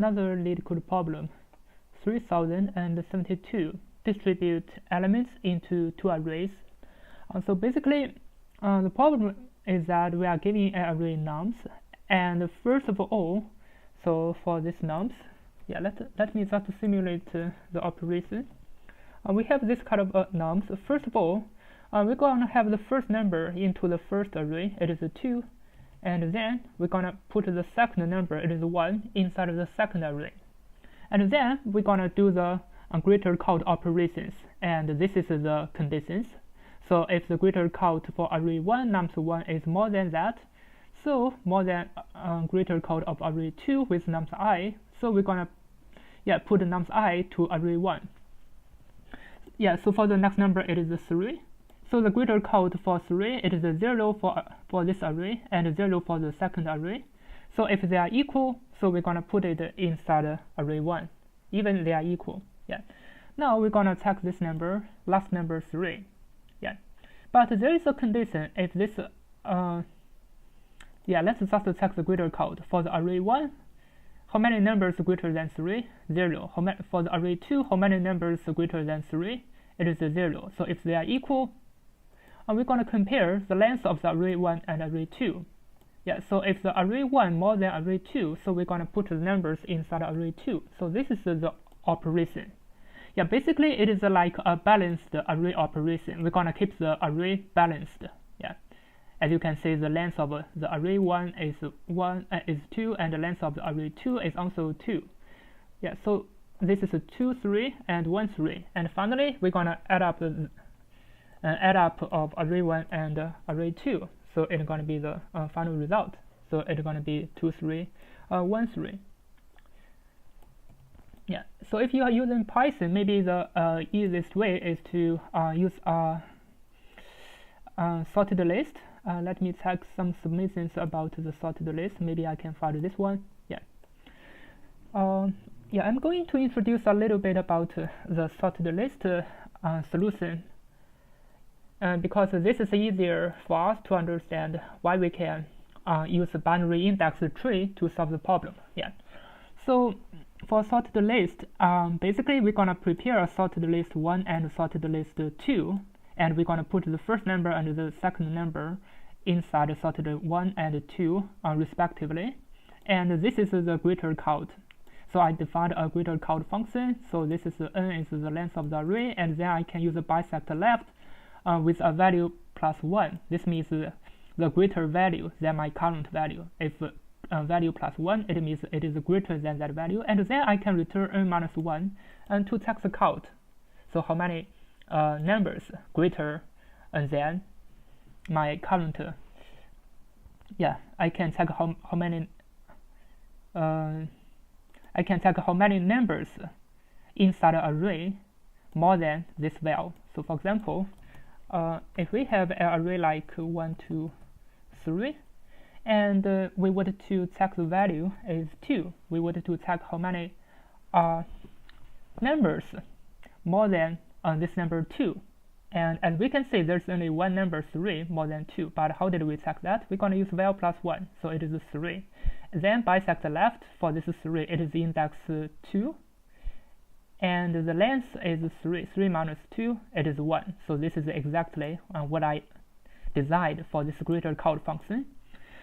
Another Leetcode problem, 3072. Distribute elements into two arrays. So basically, the problem is that we are giving an array nums, and first of all, so for this nums, let me just simulate the operation. We have this kind of nums. First of all, we're going to have the first number into the first array, it is 2, and then we're going to put the second number, it is 1, inside of the second array. And then we're going to do the greater count operations, and this is the conditions. So if the greater count for array 1, nums 1 is more than that, so more than greater count of array 2 with nums I, so we're going to put nums I to array 1. So for the next number it is 3. So the greater count for 3, it is 0 for this array and 0 for the second array. So if they are equal, so we're going to put it inside array 1, even they are equal. Now we're going to check this number, last number 3. But there is a condition. If this let's just check the greater count. For the array 1, how many numbers greater than 3? 0. For the array 2, how many numbers greater than 3? It is 0. So if they are equal, we're going to compare the length of the array 1 and array 2. So if the array 1 more than array 2, so we're going to put the numbers inside array 2. So this is the operation. Basically it is like a balanced array operation. We're going to keep the array balanced. As you can see, the length of the array 1 is 2, and the length of the array 2 is also 2. So this is 2, 3, and 1, 3. And finally, we're going to add up of array 1 and array 2. So it's going to be the final result. So it's going to be 2, 3, 1, 3. So if you are using Python, maybe the easiest way is to use a sorted list. Let me check some submissions about the sorted list. Maybe I can find this one. I'm going to introduce a little bit about the sorted list solution, because this is easier for us to understand why we can use a binary index tree to solve the problem. So for sorted list, basically we're going to prepare a sorted list 1 and sorted list 2, and we're going to put the first number and the second number inside sorted 1 and 2 respectively, and this is the greater count. So I defined a greater count function. So this is n is the length of the array, and then I can use a bisect left with a value plus 1. This means the greater value than my current value. If value plus 1, it means it is greater than that value, and then I can return n minus 1 and to check the count. So how many numbers greater than my current I can check how many I can check how many numbers inside an array more than this value. So for example, if we have an array like 1, 2, 3, and we want to check the value is 2, we want to check how many numbers more than this number 2. And as we can see, there's only one number 3 more than 2. But how did we check that? We're going to use val plus 1, so it is 3. Then bisect left for this 3, it is index 2. And the length is 3. 3 minus 2, it is 1. So this is exactly what I designed for this greater count function.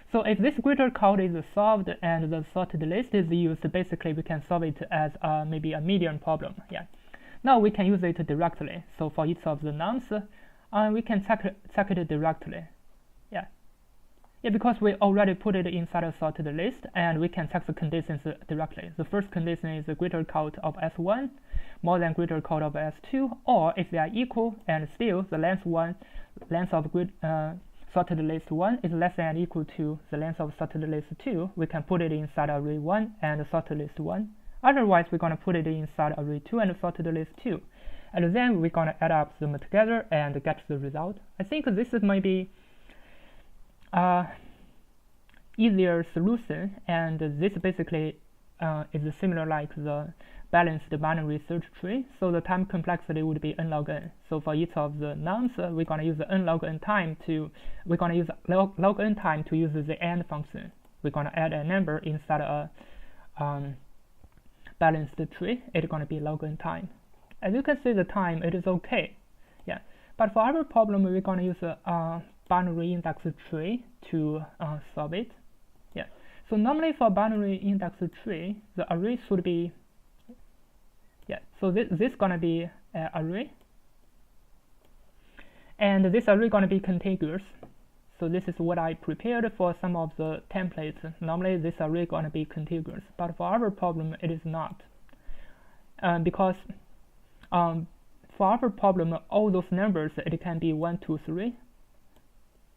So if this greater count is solved and the sorted list is used, basically we can solve it as maybe a median problem. Now we can use it directly. So for each of the nums, we can check it directly. Because we already put it inside a sorted list, and we can check the conditions directly. The first condition is the greater count of S1 more than greater count of S2, or if they are equal and still the length of sorted list 1 is less than or equal to the length of sorted list 2, we can put it inside array 1 and sorted list 1. Otherwise, we're going to put it inside array 2 and sorted list 2. And then we're going to add up them together and get the result. I think this is maybe easier solution, and this basically is similar like the balanced binary search tree. So the time complexity would be n log n. So for each of the nums, we're going to use the n log n time to use the AND function. We're going to add a number inside a balanced tree, it's going to be log n time. As you can see, the time, it is okay. Yeah, but for our problem, we're going to use a binary index tree to solve it. Yeah, so normally for binary index tree, the array should be, yeah, so this going to be an array, and this array going to be contiguous. So this is what I prepared for some of the templates. Normally this array going to be contiguous, but for our problem it is not, because for our problem all those numbers, it can be 1, 2, 3.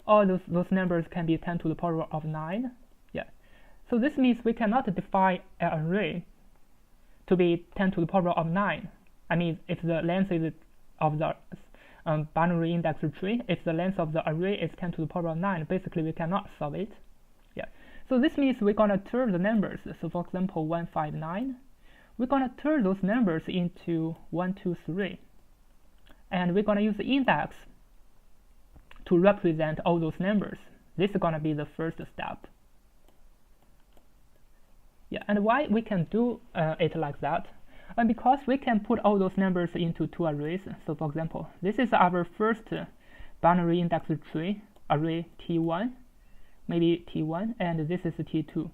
All those numbers can be 10 to the power of 9. Yeah. So this means we cannot define an array to be 10 to the power of 9. I mean, if the length is of the binary index tree, if the length of the array is 10 to the power of 9, basically we cannot solve it. Yeah. So this means we're gonna turn the numbers. So for example, 1, 5, 9. We're gonna turn those numbers into 1, 2, 3, and we're gonna use the index to represent all those numbers. This is gonna be the first step. Yeah, and why we can do it like that? And because we can put all those numbers into two arrays. So for example, this is our first binary index tree, array T1, maybe T1, and this is T2.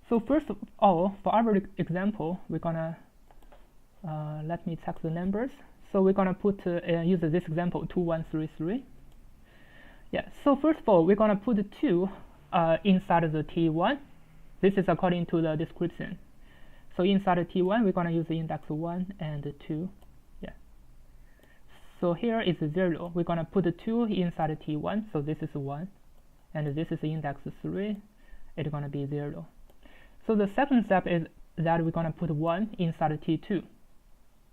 So first of all, for our example, we're gonna, let me check the numbers. So we're gonna put, use this example, 2, 1, 3, 3. Yeah, so first of all, we're gonna put 2 inside the T1. This is according to the description. So inside T1, we're going to use the index 1 and 2. Yeah. So here is 0. We're going to put 2 inside T1. So this is 1. And this is index 3. It's going to be 0. So the second step is that we're going to put 1 inside T2,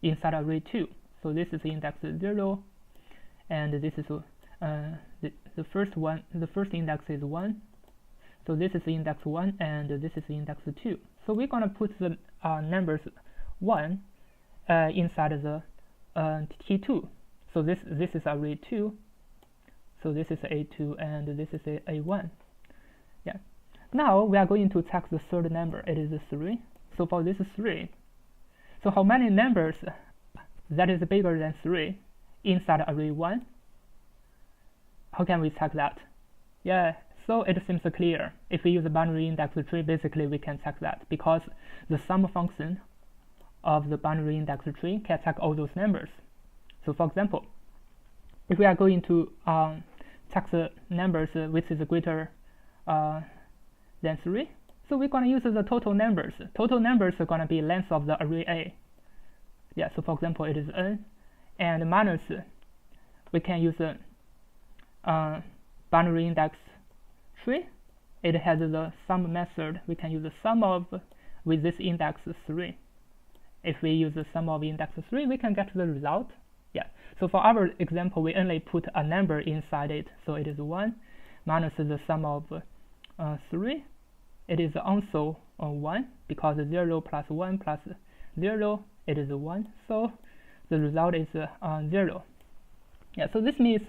inside array 2. So this is index 0. And this is the first one. The first index is 1. So this is index 1 and this is index 2. So we're going to put the numbers 1 inside the T2. So this is array 2. So this is A2 and this is A1. Yeah. Now we are going to check the third number. It is 3. So for this 3, so how many numbers that is bigger than 3 inside array 1? How can we check that? Yeah. So it seems clear. If we use a binary index tree, basically we can check that, because the sum function of the binary index tree can check all those numbers. So for example, if we are going to check the numbers which is greater than 3, so we're going to use the total numbers. Total numbers are going to be length of the array A. Yeah, so for example, it is n, and minus, we can use the binary index tree. It has the sum method. We can use the sum of with this index 3. If we use the sum of index 3, we can get the result. Yeah. So for our example, we only put a number inside it. So it is 1 minus the sum of 3. It is also 1, because 0 plus 1 plus 0, it is 1. So the result is 0. Yeah. So this means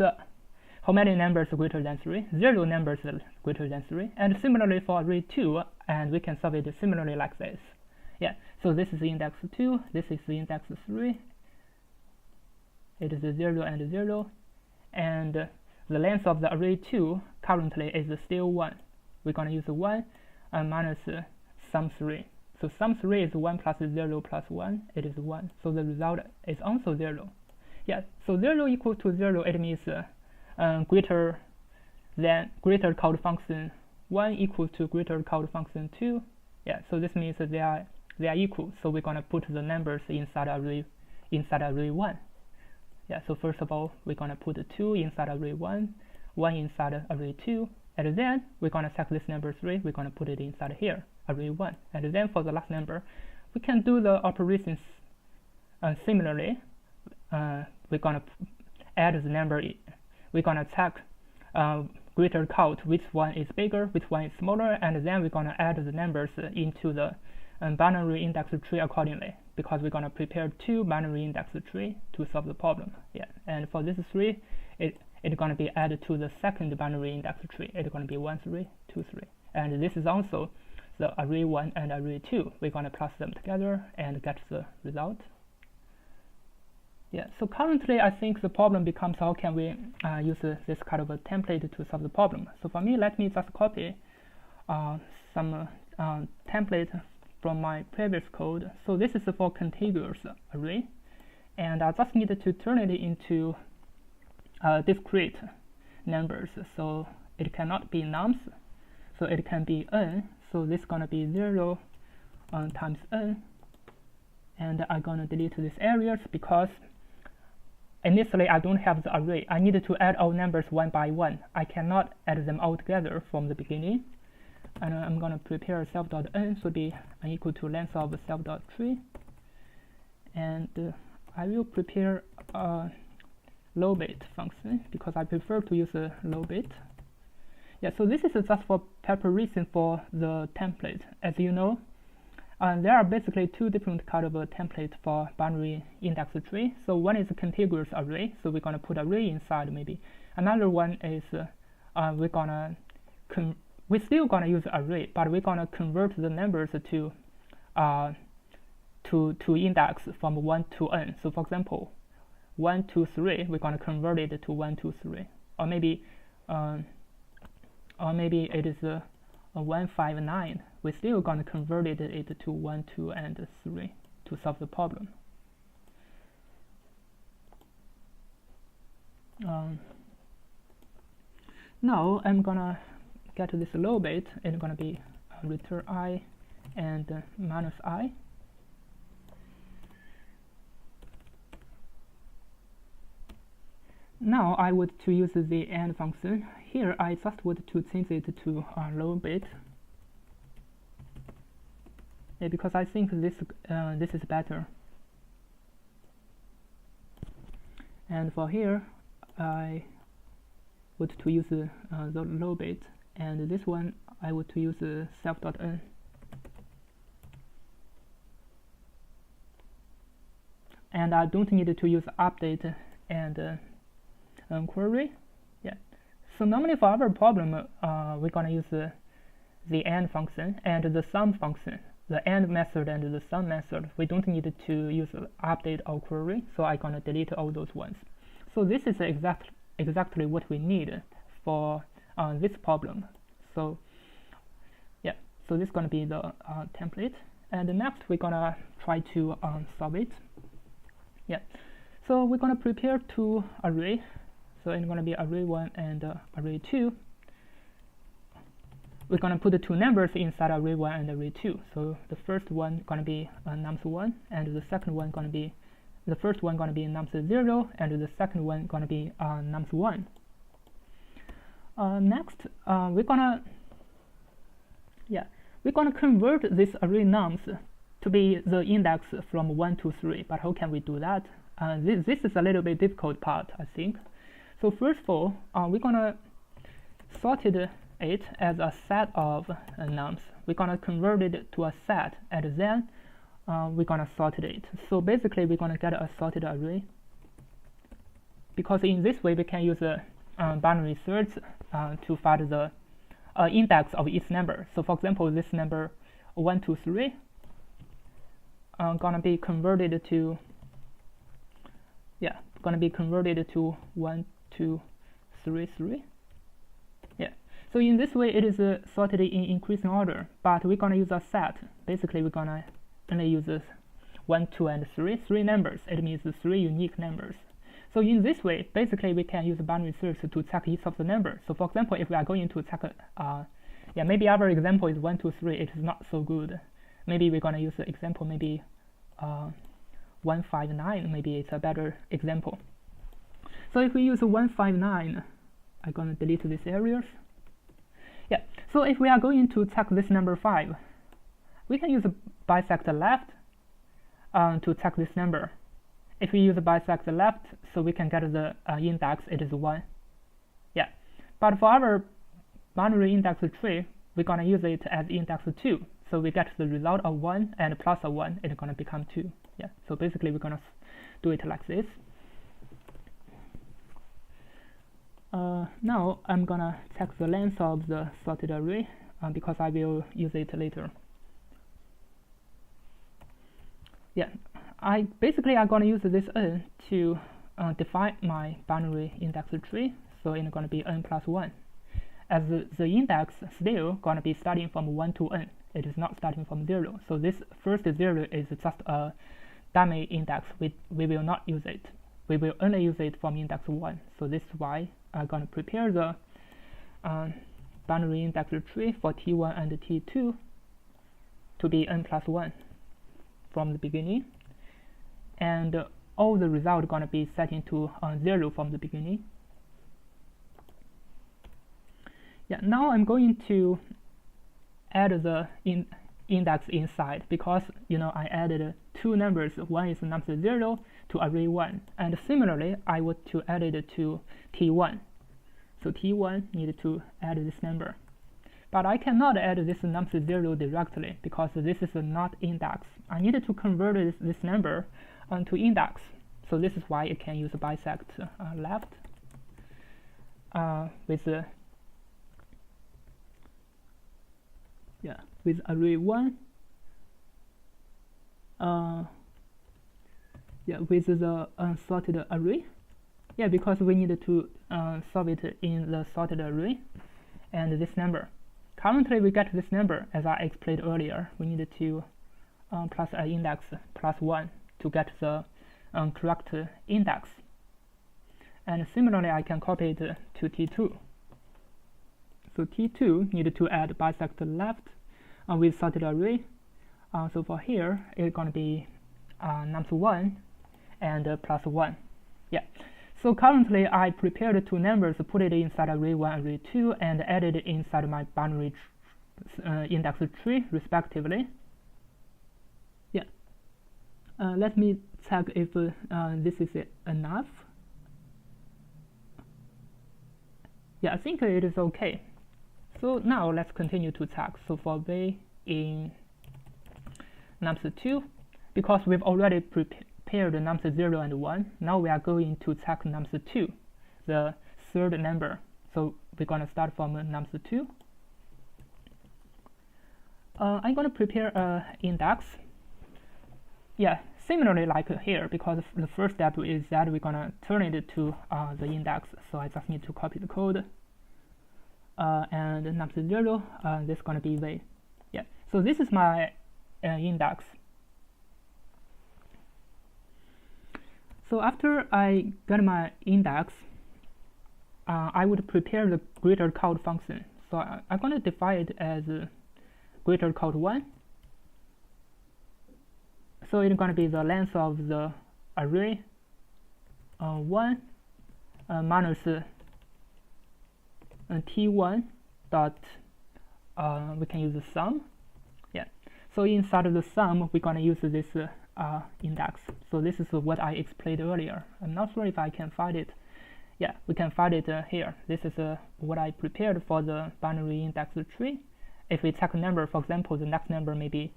how many numbers are greater than 3? 0 numbers are greater than 3. And similarly for array 2, and we can solve it similarly like this. Yeah, so this is index 2, this is index 3. It is 0 and 0. And the length of the array 2 currently is still 1. We're going to use 1 minus sum 3. So sum 3 is 1 plus 0 plus 1. It is 1. So the result is also 0. Yeah, so 0 equal to 0, it means greater called function 1 equal to greater called function 2. Yeah, so this means that they are equal. So we're gonna put the numbers inside array 1. Yeah, so first of all, we're gonna put 2 inside array 1, 1 inside array 2, and then we're gonna check this number 3. We're gonna put it inside here, array 1, and then for the last number, we can do the operations similarly. We're gonna add the number. We're gonna check greater count, which one is bigger, which one is smaller, and then we're gonna add the numbers into the binary index tree accordingly, because we're gonna prepare 2 binary index tree to solve the problem. Yeah, and for this 3, it's gonna be added to the second binary index tree. It's gonna be 1, 3, 2, 3, and this is also the array 1 and array 2. We're gonna plus them together and get the result. Yeah, so currently I think the problem becomes how can we use this kind of a template to solve the problem. So for me, let me just copy some template from my previous code. So this is for contiguous array, and I just need to turn it into discrete numbers. So it cannot be nums, so it can be n. So this is gonna be 0 times n, and I'm gonna delete these areas because initially I don't have the array. I need to add all numbers one by one. I cannot add them all together from the beginning. And I'm gonna prepare self.n should be equal to length of self.tree, and I will prepare a low bit function because I prefer to use a low bit. Yeah, so this is just for preparation for the template. As you know, there are basically two different kind of templates for binary index tree. So one is a contiguous array, so we're gonna put array inside maybe. Another one is we're still gonna use array, but we're gonna convert the numbers to index from 1 to n. So for example, 1, 2, 3, we're gonna convert it to 1, 2, 3, or maybe it is 1, 5, 9. We're still gonna convert it to 1, 2, and 3 to solve the problem. Now I'm gonna get this low bit. It's gonna be return I and minus I. Now I would to use the AND function. Here I just would to change it to low bit. Yeah, because I think this is better. And for here, I would to use the low bit, and this one I would to use self.n. And I don't need to use update and query. Yeah. So normally for our problem, we're gonna use the AND function and the sum function. The AND method and the sum method, we don't need to use update or query, so I'm gonna delete all those ones. So this is exactly what we need for this problem. So yeah, so this is gonna be the template, and next we're gonna try to solve it. Yeah, so we're gonna prepare two array. So it's gonna be array 1 and array 2. We're gonna put the two numbers inside array 1 and array 2. So the first one gonna be nums1, and the second one gonna be the first one gonna be nums0, and the second one gonna be nums1. Next, we're gonna convert this array nums to be the index from 1 to 3. But how can we do that? This is a little bit difficult part, I think. So first of all, we're gonna sort it as a set of nums. We're gonna convert it to a set, and then we're gonna sort it. So basically, we're gonna get a sorted array, because in this way we can use a binary search to find the index of each number. So for example, this number 1, 2, 3 gonna be converted to 1, 2, 3, 3. Yeah. So in this way, it is sorted in increasing order, but we're gonna use a set. Basically, we're gonna only use 1, 2, and 3 numbers. It means 3 unique numbers. So in this way, basically, we can use binary search to check each of the numbers. So for example, if we are going to check, maybe our example is 1, 2, 3. It is not so good. Maybe we're gonna use the example 1, 5, 9. Maybe it's a better example. So if we use 1, 5, 9, I'm gonna delete these areas. Yeah. So if we are going to check this number 5, we can use bisect left to check this number. If we use bisect left, so we can get the index, it is 1. Yeah. But for our binary index tree, we're gonna use it as index 2. So we get the result of 1 and plus a 1, it's gonna become 2. Yeah. So basically, we're gonna do it like this. Now I'm gonna check the length of the sorted array. because I will use it later. Yeah, I'm gonna use this n to define my binary index tree. So it's gonna be n plus 1. As the index still gonna be starting from 1 to n. It is not starting from 0. So this first 0 is just a dummy index. We will not use it. We will only use it from index 1. So this is why I'm gonna prepare the binary index tree for t1 and t2 to be n plus 1 from the beginning, and all the result gonna be setting to 0 from the beginning. Yeah, now I'm going to add the index inside, because I added two numbers. One is number 0 to array 1, and similarly I want to add it to t1. So t1 need to add this number, but I cannot add this number 0 directly because this is not index. I need to convert this number to index. So this is why it can use bisect left with array 1, with the unsorted array. Because we need to solve it in the sorted array, and this number. Currently we get this number as I explained earlier. We need to plus an index plus 1 to get the correct index. And similarly I can copy it to t2. So t2 need to add bisect left with sorted array. So for here it's going to be number 1 and plus 1. So currently I prepared two numbers, put it inside array 1 array 2, and added it inside my binary index tree respectively. Let me check if this is enough. I think it is okay. So now let's continue to check. So for v in number 2, because we've already prepared number 0 and 1, now we are going to check number 2, the third number. So we're going to start from number 2. I'm going to prepare an index. Similarly like here, because the first step is that we're going to turn it to the index. So I just need to copy the code. And number 0, this is going to be v. So this is my index. So after I get my index, I would prepare the greater count function. So I'm going to define it as greater count 1. So it's going to be the length of the array 1 minus t1 dot we can use the sum. So inside of the sum we're going to use this index. So this is what I explained earlier. I'm not sure if I can find it. We can find it here. This is what I prepared for the binary index tree. If we check a number, for example, the next number may be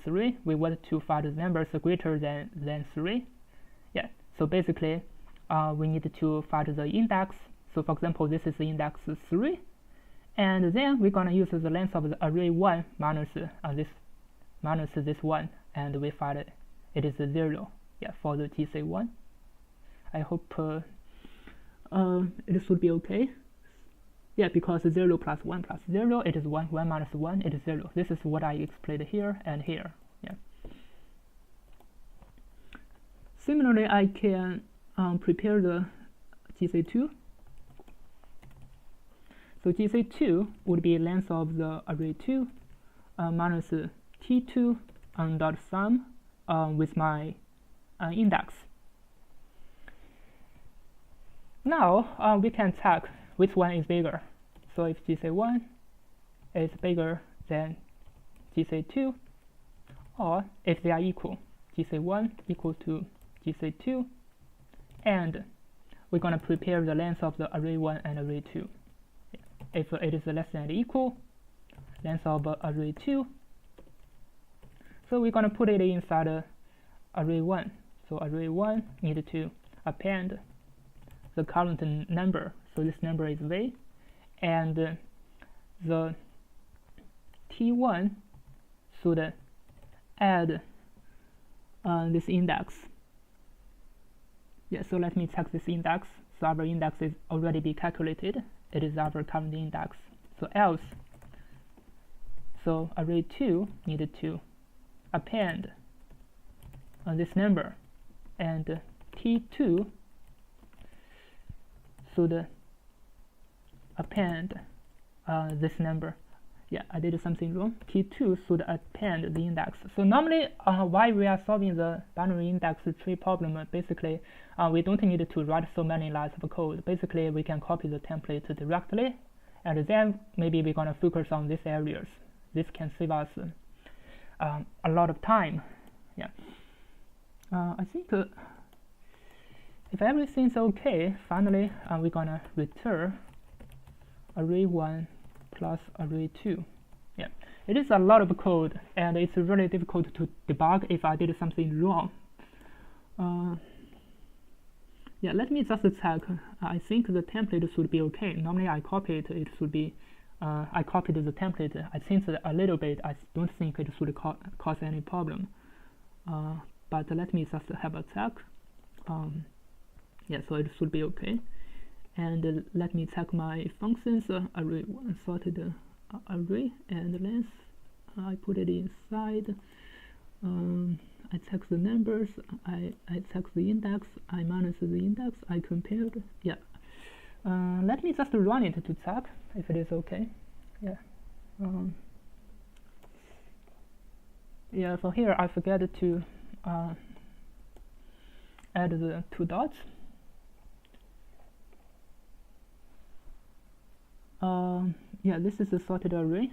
3. We want to find the numbers greater than 3. So basically we need to find the index. So for example, this is the index 3, and then we're going to use the length of the array 1 minus this 1, and we find it is 0 for the TC1. I hope it should be okay. Because 0 plus 1 plus 0, it is 1. 1 minus 1, it is 0. This is what I explained here and here. Similarly, I can prepare the GC2. So GC2 would be length of the array 2 minus t2 dot sum with my index. Now we can check which one is bigger. So if GC1 is bigger than GC2, or if they are equal, GC1 equal to GC2, and we're going to prepare the length of the array 1 and array 2. If it is less than or equal, length of array 2, so we're going to put it inside array 1. So array 1 need to append the current number. So this number is v, and the T1 should add this index. Yeah, so let me check this index. So our index is already be calculated. It is our current index. So else, so array 2 needed to append this number, and T2 should append this number. Yeah, I did something wrong. T2 should append the index. So normally, why we are solving the binary index tree problem, basically, we don't need to write so many lines of code. Basically, we can copy the template directly, and then maybe we're gonna focus on these areas. This can save us a lot of time. Yeah. I think if everything's okay, finally, we're gonna return array 1 plus array 2. Yeah, it is a lot of code, and it's really difficult to debug if I did something wrong. Yeah, let me just check. I think the template should be okay. Normally I copy it, it should be, I copied the template. I changed it a little bit. I don't think it should cause any problem. But let me just have a check. Yeah, so it should be okay. And let me check my functions. Array 1 sorted array and length. I put it inside. I check the numbers. I check the index. I minus the index. I compared. Yeah. Let me just run it to check if it is okay. Yeah. Yeah. So here I forget to add the 2 dots. Yeah, this is a sorted array.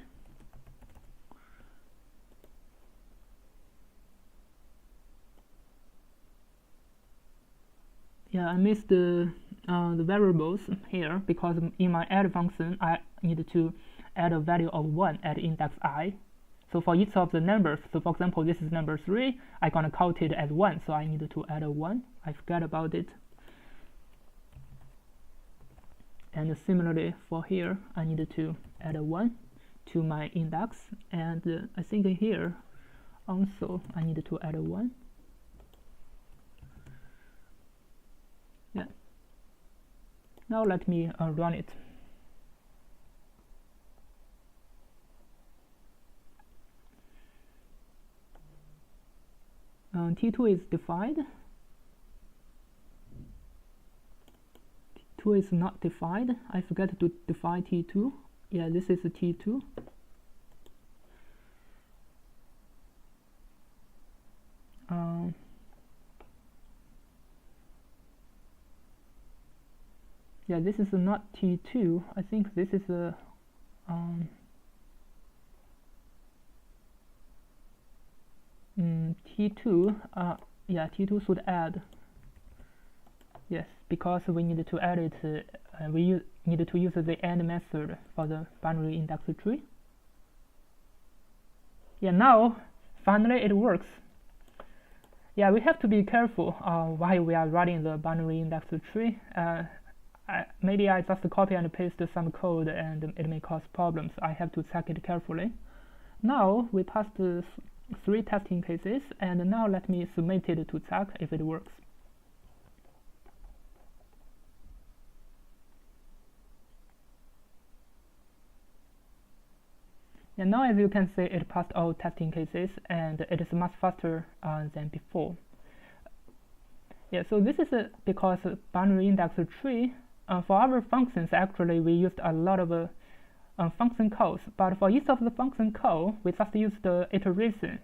Yeah, I missed the variables here because in my add function I need to add a value of 1 at index I. So for each of the numbers, so for example this is number 3, I'm gonna count it as 1, so I need to add a 1. I forgot about it. And similarly for here, I need to add a 1 to my index, and I think here also I need to add a 1. Yeah. Now let me run it. T2 is defined. T2 is not defined. I forgot to define T2. Yeah, this is a T2. Yeah, this is not T2. I think this is a T2. Yeah, T2 should add. Yes, because we need to add it. We need to use the AND method for the binary index tree. Yeah, now finally it works. Yeah, we have to be careful while we are writing the binary index tree. Maybe I just copy and paste some code and it may cause problems. I have to check it carefully. Now we passed 3 testing cases, and now let me submit it to check if it works. And now as you can see, it passed all testing cases and it is much faster than before. Yeah, so this is because binary index tree, for our functions actually we used a lot of function calls, but for each of the function call we just use the iteration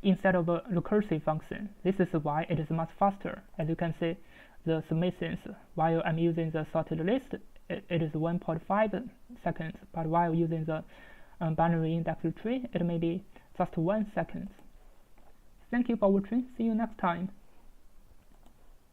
instead of a recursive function. This is why it is much faster. As you can see, the submissions while I'm using the sorted list, it is 1.5 seconds, but while using the binary index tree, it may be just 1 second. Thank you for watching. See you next time.